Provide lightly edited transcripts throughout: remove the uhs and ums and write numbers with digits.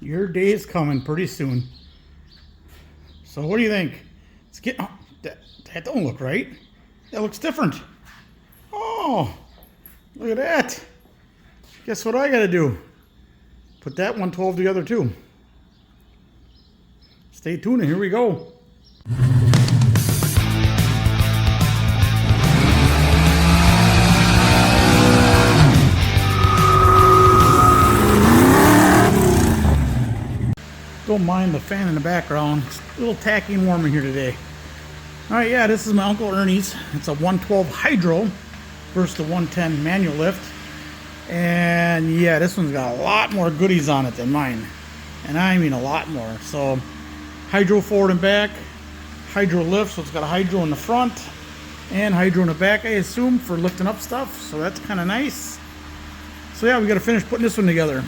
Your day is coming pretty soon. So what do you think? Let's get. Oh, that don't look right. That looks different. Oh, look at that. Guess what I gotta do? Put that 112 together too. Stay tuned and here we go. Don't mind the fan in the background. It's a little tacky and warm in here today. Alright, yeah, this is my Uncle Ernie's. It's a 112 hydro versus the 110 manual lift. And yeah, this one's got a lot more goodies on it than mine. And I mean a lot more. So, hydro forward and back, hydro lift, so it's got a hydro in the front and hydro in the back, I assume, for lifting up stuff. So that's kind of nice. So yeah, we got to finish putting this one together.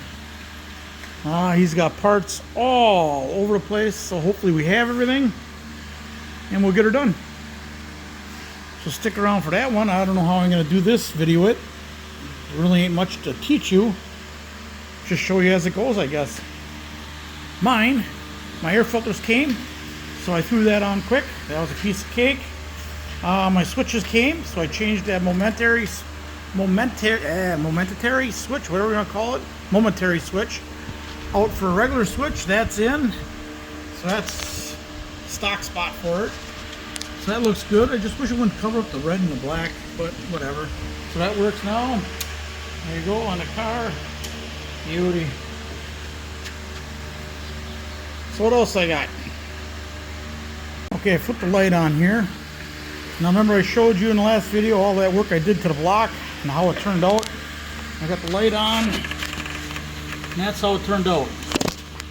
He's got parts all over the place, so hopefully we have everything and we'll get her done. So stick around for that one. I don't know how I'm going to do this video. There really ain't much to teach you. Just show you as it goes, I guess. My air filters came, so I threw that on quick. That was a piece of cake. My switches came, so I changed that momentary switch, whatever you want to call it, momentary switch, out for a regular switch. That's in, so that's stock spot for it. So that looks good. I just wish it wouldn't cover up the red and the black, but whatever. So that works now. There you go on the car. Beauty. So what else I got? Okay, I flipped the light on here. Now remember I showed you in the last video all that work I did to the block and how it turned out. I got the light on, and that's how it turned out.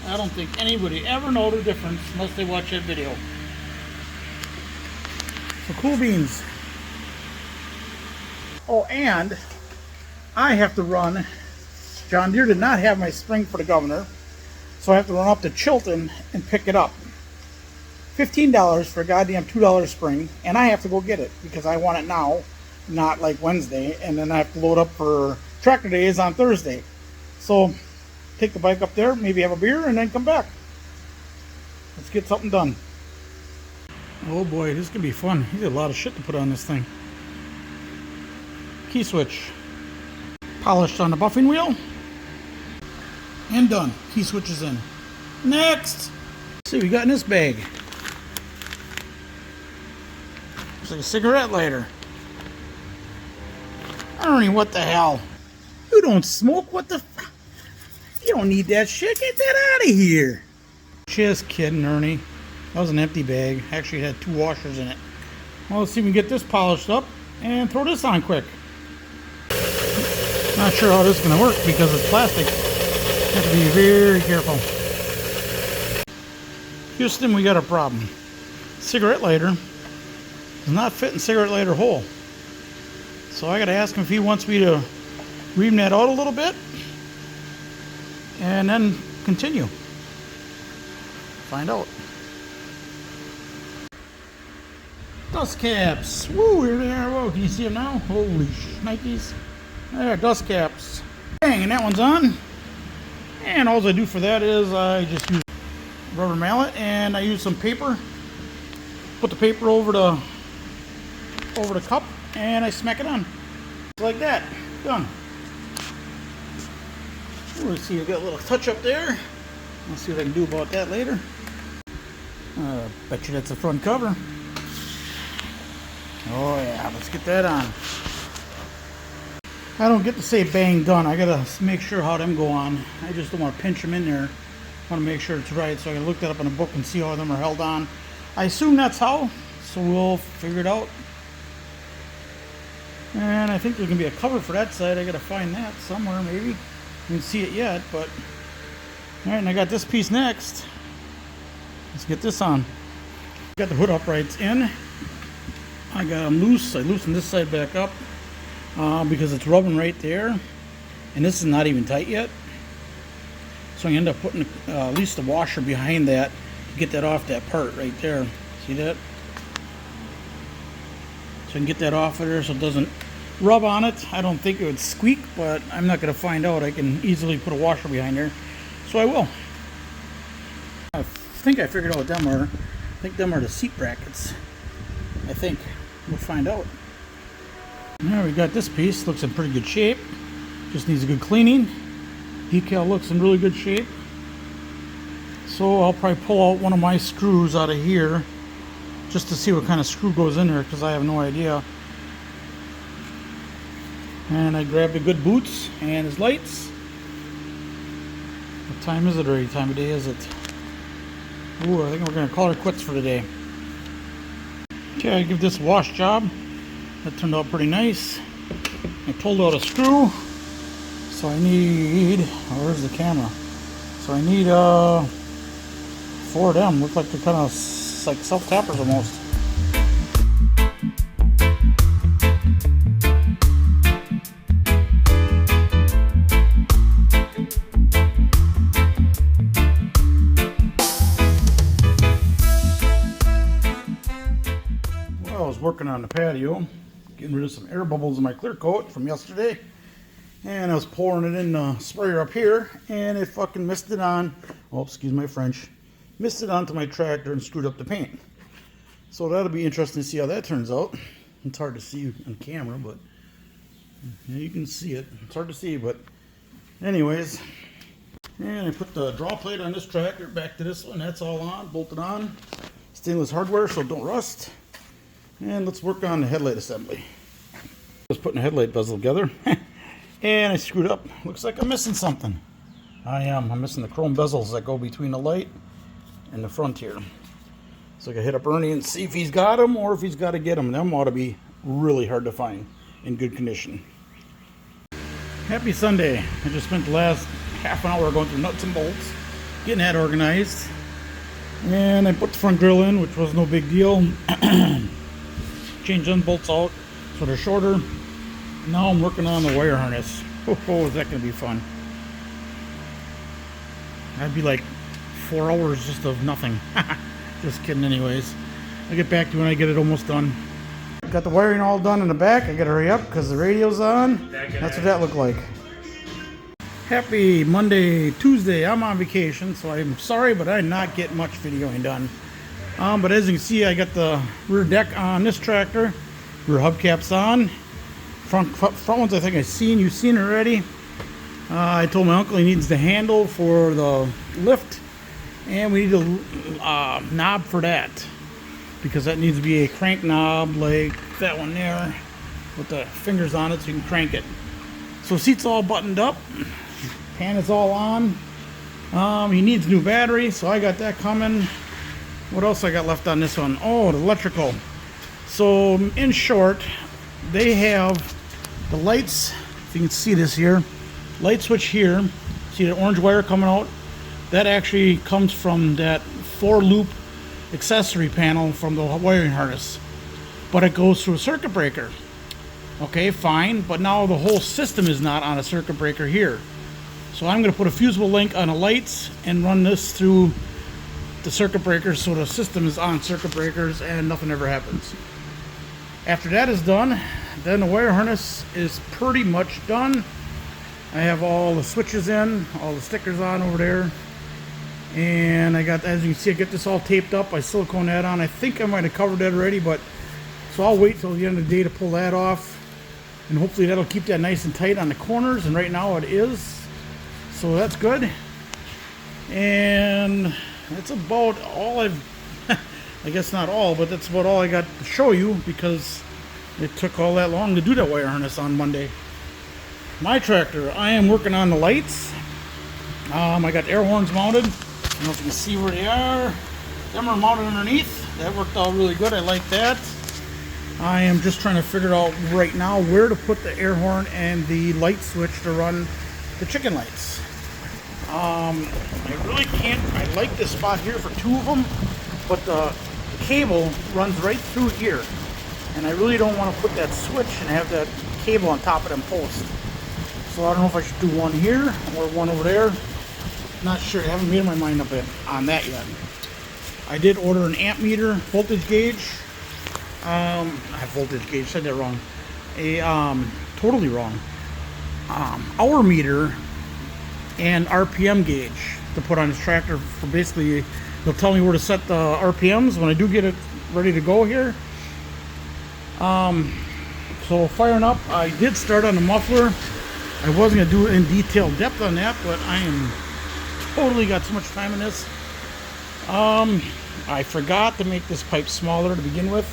I don't think anybody ever know the difference unless they watch that video. So cool beans. Oh, and I have to run. John Deere did not have my spring for the governor, so I have to run up to Chilton and pick it up. $15 for a goddamn $2 spring, and I have to go get it because I want it now, not like Wednesday, and then I have to load up for tractor days on Thursday. So take the bike up there, maybe have a beer, and then come back. Let's get something done. Oh boy, this is gonna be fun. He's got a lot of shit to put on this thing. Key switch polished on the buffing wheel and done. Key switch is in. Next, let's see what we got in this bag. Looks like a cigarette lighter. Ernie, what the hell? You don't smoke? What the f? You don't need that shit. Get that out of here. Just kidding, Ernie. That was an empty bag. Actually, it had 2 washers in it. Well, let's see if we can get this polished up and throw this on quick. Not sure how this is going to work because it's plastic. Have to be very careful. Houston, we got a problem. Cigarette lighter does not fit in cigarette lighter hole. So I got to ask him if he wants me to ream that out a little bit and then continue. Find out. Dust caps. Woo, here they are. Whoa, can you see them now? Holy shnikes. There, dust caps. Bang, and that one's on. And all I do for that is I just use a rubber mallet and I use some paper. Put the paper over the cup and I smack it on. Like that. Done. Let's see, I got a little touch up there. Let's see what I can do about that later. Bet you that's the front cover. Oh yeah, let's get that on. I don't get to say bang done. I gotta make sure how them go on. I just don't want to pinch them in there. I want to make sure it's right, so I gotta look that up in a book and see how them are held on. I assume that's how, so we'll figure it out. And I think there's gonna be a cover for that side. I gotta find that somewhere, maybe. You can see it yet, but all right. And I got this piece next. Let's get this on. Got the hood uprights in. I got them loose. I loosened this side back up because it's rubbing right there, and this is not even tight yet. So I end up putting at least the washer behind that to get that off that part right there. See that? So I can get that off of there so it doesn't rub on it. I don't think it would squeak, but I'm not going to find out. I can easily put a washer behind there, so I will. I think I figured out what them are. I think them are the seat brackets. I think. We'll find out. Now we got this piece. Looks in pretty good shape. Just needs a good cleaning. Decal looks in really good shape. So I'll probably pull out one of my screws out of here just to see what kind of screw goes in there, because I have no idea. And I grabbed the good boots and his lights. What time is it already? Time of day is it? Ooh, I think we're going to call it quits for today. Okay, I give this a wash job. That turned out pretty nice. I pulled out a screw. So I need, where's the camera? So I need 4 of them. Look like they're kind of like self-tappers almost. Well, I was working on the patio, getting rid of some air bubbles in my clear coat from yesterday. And I was pouring it in the sprayer up here, and it fucking missed it on, oh, excuse my French, missed it onto my tractor and screwed up the paint. So that'll be interesting to see how that turns out. It's hard to see on camera, but yeah, you can see it. It's hard to see, but anyways. And I put the draw plate on this tractor, back to this one. That's all on, bolted on. Stainless hardware so it don't rust. And let's work on the headlight assembly. Just putting the headlight bezel together. And I screwed up. Looks like I'm missing something. I'm missing the chrome bezels that go between the light and the front here. So I can hit up Ernie and see if he's got them or if he's got to get them. Them ought to be really hard to find in good condition. Happy Sunday. I just spent the last half an hour going through nuts and bolts, getting that organized. And I put the front grill in, which was no big deal. Changed them bolts out so they're shorter. Now I'm working on the wire harness. Oh, is that going to be fun. That'd be like 4 hours just of nothing. Just kidding anyways. I'll get back to you when I get it almost done. Got the wiring all done in the back. I gotta hurry up because the radio's on. That's what that looked like. Happy Monday, Tuesday. I'm on vacation, so I'm sorry, but I did not get much videoing done. But as you can see, I got the rear deck on this tractor. Rear hubcaps on. Front ones I think you've seen already. I told my uncle he needs the handle for the lift, and we need a knob for that, because that needs to be a crank knob like that one there with the fingers on it so you can crank it. So seat's all buttoned up, pan is all on. He needs new battery, so I got that coming. What else I got left on this one? Oh, the electrical. So in short, they have the lights, if you can see this here, light switch here. See the orange wire coming out? That actually comes from that 4-loop accessory panel from the wiring harness, but it goes through a circuit breaker. Okay, fine, but now the whole system is not on a circuit breaker here. So I'm going to put a fusible link on the lights and run this through the circuit breakers so the system is on circuit breakers and nothing ever happens. After that is done, then the wire harness is pretty much done. I have all the switches in, all the stickers on over there. And I got, as you can see, I get this all taped up. I silicone that on. I think I might have covered that already, but so I'll wait till the end of the day to pull that off. And hopefully that'll keep that nice and tight on the corners. And right now it is. So that's good. And that's about all I guess not all, but that's about all I got to show you, because it took all that long to do that wire harness on Monday. My tractor, I am working on the lights. I got air horns mounted. I don't know if you can see where they are. Them are mounted underneath. That worked out really good. I like that. I am just trying to figure out right now where to put the air horn and the light switch to run the chicken lights. I really can't. I like this spot here for 2 of them, but the cable runs right through here, and I really don't want to put that switch and have that cable on top of them posts. So I don't know if I should do one here or one over there. Not sure. I haven't made my mind up on that yet. I did order an amp meter, voltage gauge. I have voltage gauge. Said that wrong. Totally wrong. Hour meter and RPM gauge. to put on this tractor for basically, they'll tell me where to set the RPMs when I do get it ready to go here. So firing up, I did start on the muffler. I wasn't going to do it in detailed depth on that, but I am totally got so much time in this. I forgot to make this pipe smaller to begin with,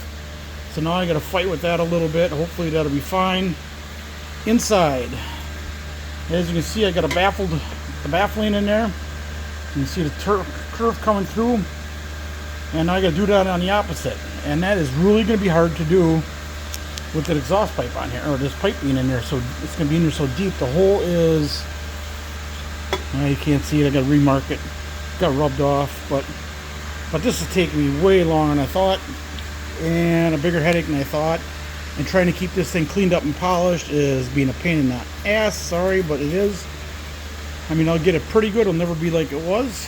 so now I got to fight with that a little bit. Hopefully that'll be fine. Inside, as you can see, I got the baffling in there. You can see the curve coming through, and I got to do that on the opposite, and that is really going to be hard to do with the exhaust pipe on here, or this pipe being in there. So it's going to be in there so deep. The hole is, well, you can't see it. I got to remark it. Got rubbed off, but this will take me way longer than I thought, and a bigger headache than I thought. And trying to keep this thing cleaned up and polished is being a pain in the ass. Sorry, but it is. I mean, I'll get it pretty good. It'll never be like it was.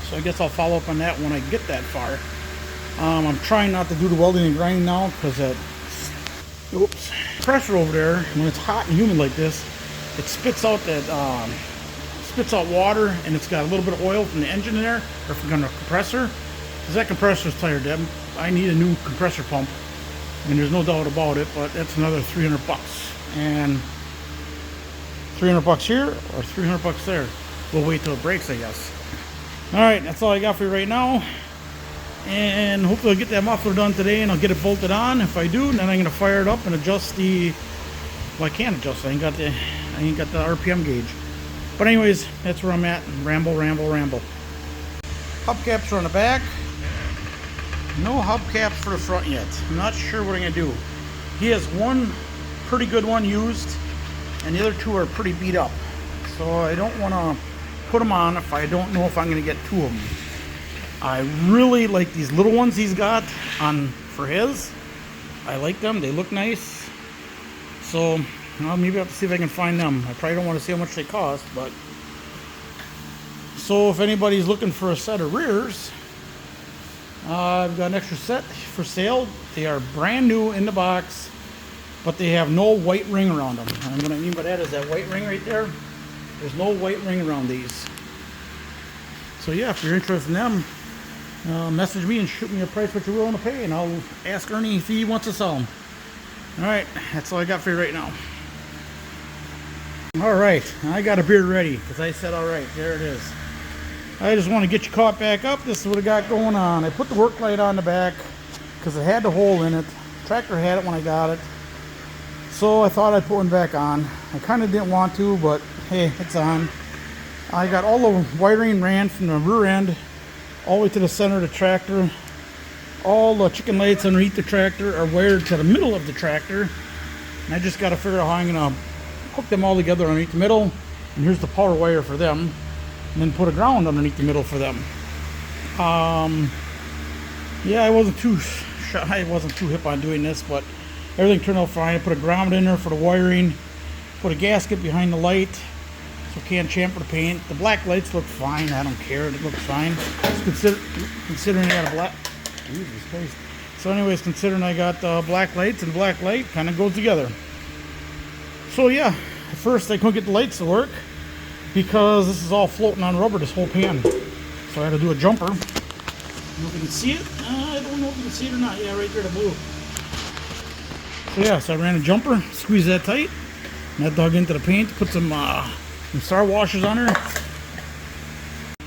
So I guess I'll follow up on that when I get that far. I'm trying not to do the welding and grinding now because that, oops, pressure over there, when it's hot and humid like this, it spits out that spits out water, and it's got a little bit of oil from the engine in there, or from the compressor. Because that compressor's tired. I need a new compressor pump, and there's no doubt about it. But that's another $300, and $300 here or $300 there. We'll wait till it breaks, I guess. All right, that's all I got for you right now. And hopefully I'll get that muffler done today, and I'll get it bolted on. If I do, then I'm gonna fire it up and adjust the, well, I can't adjust it. I ain't got the RPM gauge. But anyways, that's where I'm at. Ramble. Hubcaps are on the back. No hubcaps for the front yet. I'm not sure what I'm gonna do. He has one pretty good one used, and the other two are pretty beat up. So I don't want to put them on if I don't know if I'm going to get two of them. I really like these little ones he's got on for his. I like them. They look nice. So maybe I'll have to see if I can find them. I probably don't want to see how much they cost, but so if anybody's looking for a set of rears, I've got an extra set for sale. They are brand new in the box, but they have no white ring around them. And what I mean by that is that white ring right there. There's no white ring around these. So yeah, if you're interested in them, message me and shoot me a price what you're willing to pay, and I'll ask Ernie if he wants to sell them. Alright, that's all I got for you right now. Alright, I got a beer ready, because I said alright, there it is. I just want to get you caught back up. This is what I got going on. I put the work light on the back, because it had the hole in it. The tractor had it when I got it. So I thought I'd put one back on. I kind of didn't want to, but hey, it's on. I got all the wiring ran from the rear end all the way to the center of the tractor. All the chicken lights underneath the tractor are wired to the middle of the tractor. And I just got to figure out how I'm going to hook them all together underneath the middle. And here's the power wire for them. And then put a ground underneath the middle for them. Yeah, I wasn't too hip on doing this, but everything turned out fine. I put a ground in there for the wiring. Put a gasket behind the light so it can't chamfer the paint. The black lights look fine. I don't care. It looks fine. Considering I got a black... Jesus Christ. So anyways, considering I got black lights, and black light kind of goes together. So yeah, at first I couldn't get the lights to work because this is all floating on rubber, this whole pan. So I had to do a jumper. I don't know if you can see it. I don't know if you can see it or not. Yeah, right there, the blue. So yeah, so I ran a jumper, squeezed that tight, and that dug into the paint, put some star washers on her.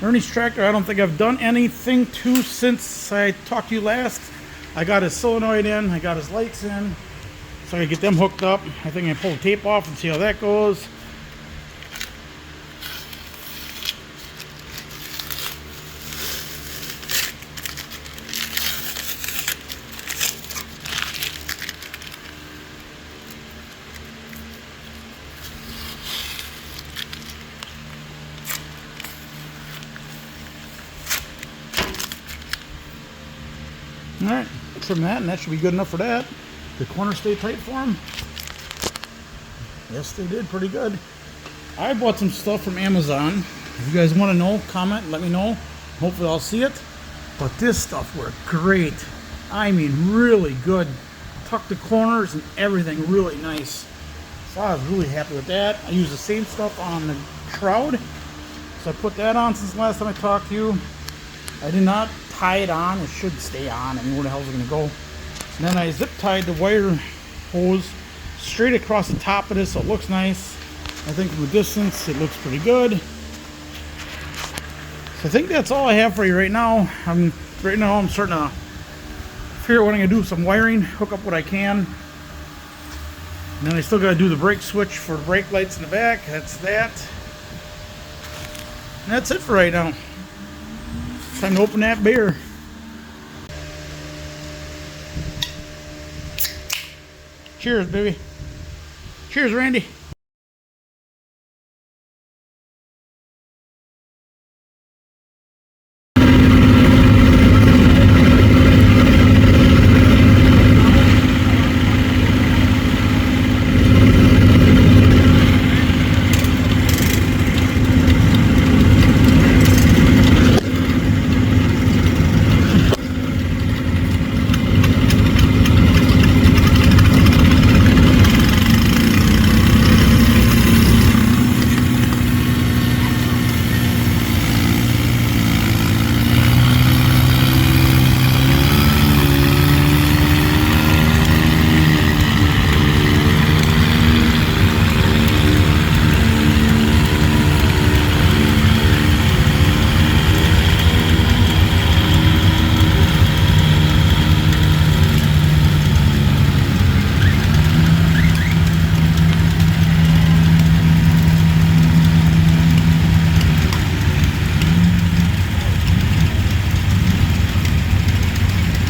Ernie's tractor, I don't think I've done anything to since I talked to you last. I got his solenoid in, I got his lights in, so I can get them hooked up. I think I can pull the tape off and see how that goes. Alright, trim that, and that should be good enough for that. The corners stay tight for them. Yes, they did pretty good. I bought some stuff from Amazon. If you guys want to know, comment, let me know. Hopefully I'll see it. But this stuff worked great. I mean, really good. Tucked the corners and everything really nice. So I was really happy with that. I used the same stuff on the shroud. So I put that on since the last time I talked to you. I did not tie it on. It should stay on. I mean, where the hell is it going to go? And then I zip tied the wire hose straight across the top of this so it looks nice. I think from a distance it looks pretty good. So I think that's all I have for you right now. I'm starting to figure out what I'm going to do with some wiring, hook up what I can. And then I still got to do the brake switch for brake lights in the back. That's that. And that's it for right now. Time to open that beer. Cheers, baby. Cheers, Randy.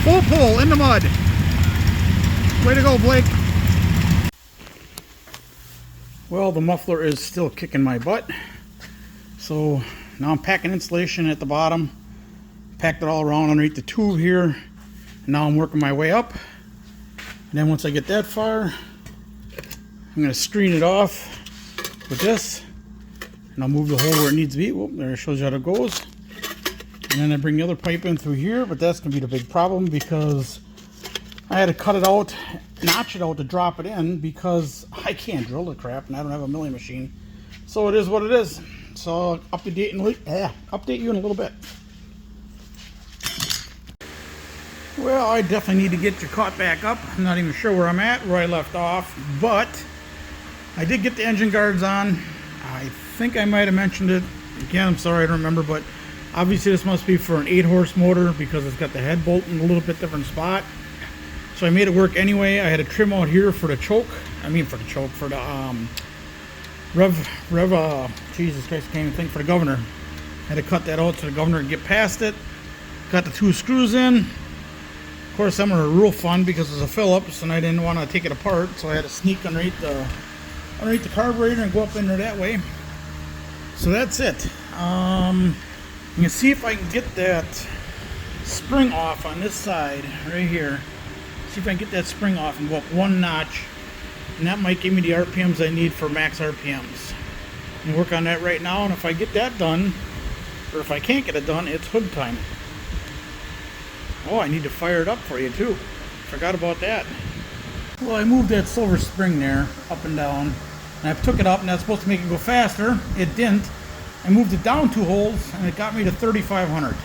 Full pull in the mud. Way to go, Blake. Well, the muffler is still kicking my butt. So now I'm packing insulation at the bottom. Packed it all around underneath the tube here. And now I'm working my way up. And then once I get that far, I'm going to screen it off with this. And I'll move the hole where it needs to be. Whoop, there it shows you how it goes. And then I bring the other pipe in through here, but that's going to be the big problem because I had to cut it out, notch it out to drop it in because I can't drill the crap and I don't have a milling machine. So it is what it is. So I'll update you in a little bit. Well, I definitely need to get you caught back up. I'm not even sure where I'm at, where I left off, but I did get the engine guards on. I think I might have mentioned it. Again, I'm sorry, I don't remember, but obviously this must be for an 8-horse motor because it's got the head bolt in a little bit different spot. So I made it work anyway. I had a trim out here for the choke. For the Jesus Christ, I can't even think, for the governor. I had to cut that out so the governor could get past it. Got the 2 screws in. Of course, them were real fun because it's a Phillips and I didn't want to take it apart. So I had to sneak underneath the carburetor and go up in there that way. So that's it. You can see if I can get that spring off on this side right here. See if I can get that spring off and go up 1 notch, and that might give me the RPMs I need for max RPMs. I'm work on that right now, and if I get that done, or if I can't get it done, it's hood time. Oh, I need to fire it up for you too. Forgot about that. Well, I moved that silver spring there up and down, and I took it up, and that's supposed to make it go faster. It didn't. I moved it down 2 holes and it got me to 3,500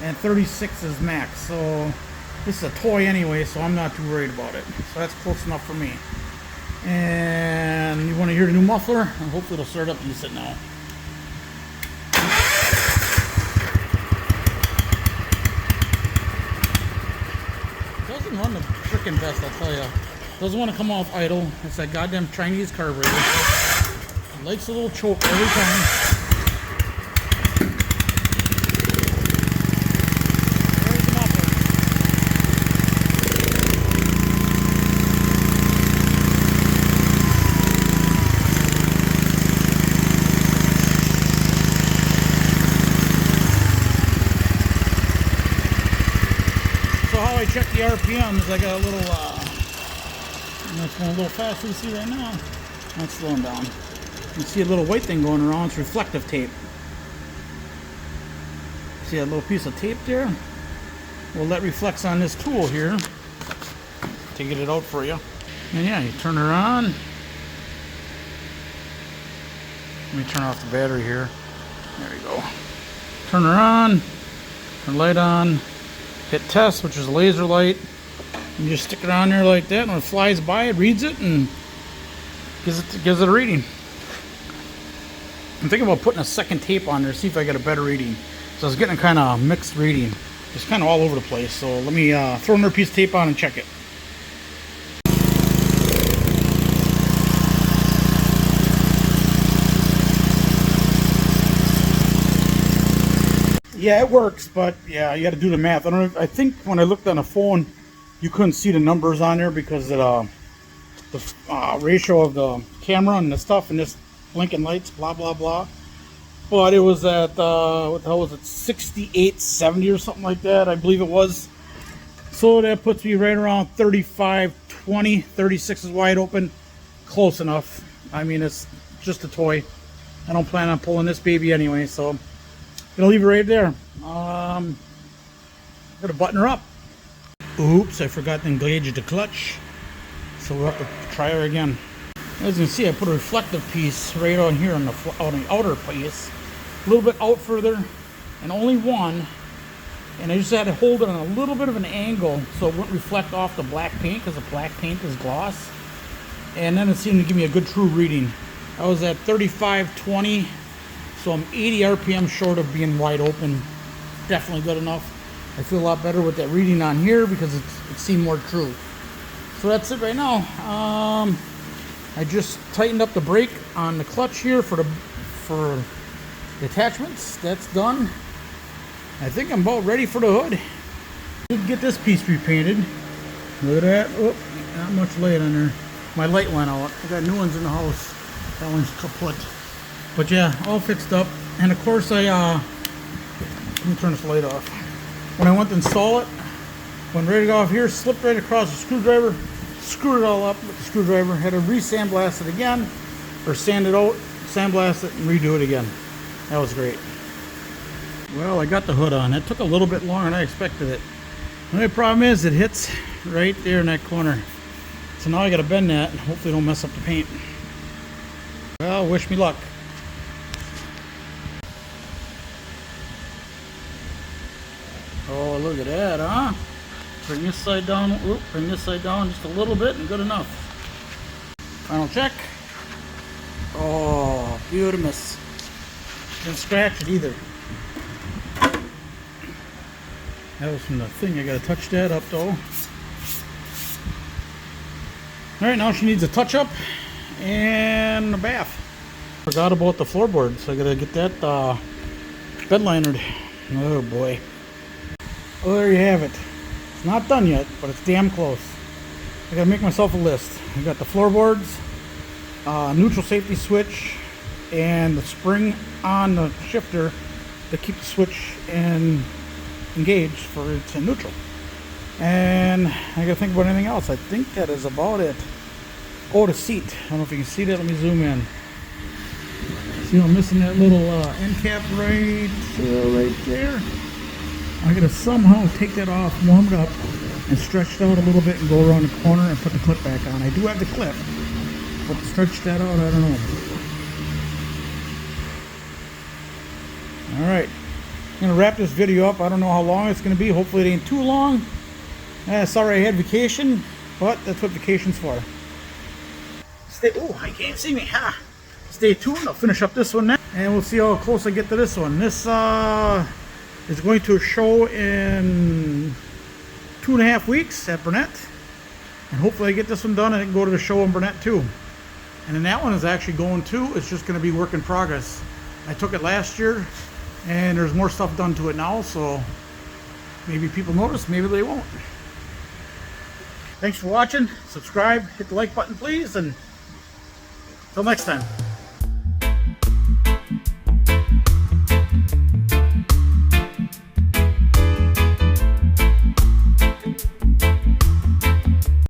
and 36 is max. So this is a toy anyway, so I'm not too worried about it. So that's close enough for me. And you want to hear the new muffler? And hopefully it'll start up decent now. It doesn't run the frickin' best, I'll tell you. It doesn't want to come off idle. It's that goddamn Chinese carburetor. It likes a little choke every time. I check the RPMs. I got a little, it's going a little fast. You see right now. That's slowing down. You see a little white thing going around. It's reflective tape. See that little piece of tape there? Well, that reflects on this tool here to get it out for you. And yeah, you turn her on. Let me turn off the battery here. There we go. Turn her on, turn the light on, hit test, which is a laser light. You just stick it on there like that, and when it flies by, it reads it and gives it a reading. I'm thinking about putting a second tape on there, see if I get a better reading. So I was getting a kind of mixed reading, just kind of all over the place. So let me throw another piece of tape on and check it. Yeah, it works, but yeah, you got to do the math. I think when I looked on the phone, you couldn't see the numbers on there because of the ratio of the camera and the stuff and this blinking lights, blah blah blah. But it was at what the hell was it, 6870 or something like that, I believe it was. So that puts me right around 3520. 36 is wide open, close enough. I mean, it's just a toy. I don't plan on pulling this baby anyway, so I'm gonna leave it right there. I'm gonna button her up. Oops, I forgot to engage the clutch, so we'll have to try her again. As you can see, I put a reflective piece right on here on the outer piece, a little bit out further, and only one. And I just had to hold it on a little bit of an angle so it wouldn't reflect off the black paint, because the black paint is gloss. And then it seemed to give me a good true reading. I was at 3520, so I'm 80 RPM short of being wide open. Definitely good enough. I feel a lot better with that reading on here because it seemed more true. So that's it right now. I just tightened up the brake on the clutch here for the attachments. That's done. I think I'm about ready for the hood. Did get this piece repainted. Look at that. Oh, not much light on there. My light went out. I got new ones in the house. That one's kaput. But yeah, all fixed up. And of course let me turn this light off. When I went to install it, when ready to go off here, slipped right across the screwdriver, screwed it all up with the screwdriver, had to re-sandblast it again, or sand it out, sandblast it, and redo it again. That was great. Well, I got the hood on. It took a little bit longer than I expected it. The only problem is it hits right there in that corner. So now I gotta bend that and hopefully don't mess up the paint. Well, wish me luck. Oh, look at that, huh? Bring this side down, whoop, bring this side down just a little bit and good enough. Final check. Oh, beautiful. Didn't scratch it either. That was from the thing. I gotta touch that up though. Alright, now she needs a touch up and a bath. Forgot about the floorboard, so I gotta get that bed linered. Oh boy. Well, there you have it. It's not done yet, but it's damn close. I gotta make myself a list. I got the floorboards, neutral safety switch, and the spring on the shifter to keep the switch engaged for it's in neutral. And I gotta think about anything else. I think that is about it. Oh, the seat. I don't know if you can see that. Let me zoom in. See, I'm missing that little end cap right there. I gotta somehow take that off, warm it up, and stretch it out a little bit and go around the corner and put the clip back on. I do have the clip, but to stretch that out, I don't know. Alright, I'm gonna wrap this video up. I don't know how long it's gonna be. Hopefully it ain't too long. Sorry I had vacation, but that's what vacation's for. Oh, I can't see me. Ha! Stay tuned. I'll finish up this one now, and we'll see how close I get to this one. This is going to a show in 2.5 weeks at Burnett, and hopefully I get this one done and I can go to the show in Burnett too. And then that one is actually going too. It's just going to be work in progress. I took it last year, and there's more stuff done to it now, so maybe people notice, maybe they won't. Thanks for watching. Subscribe, hit the like button please, and until next time.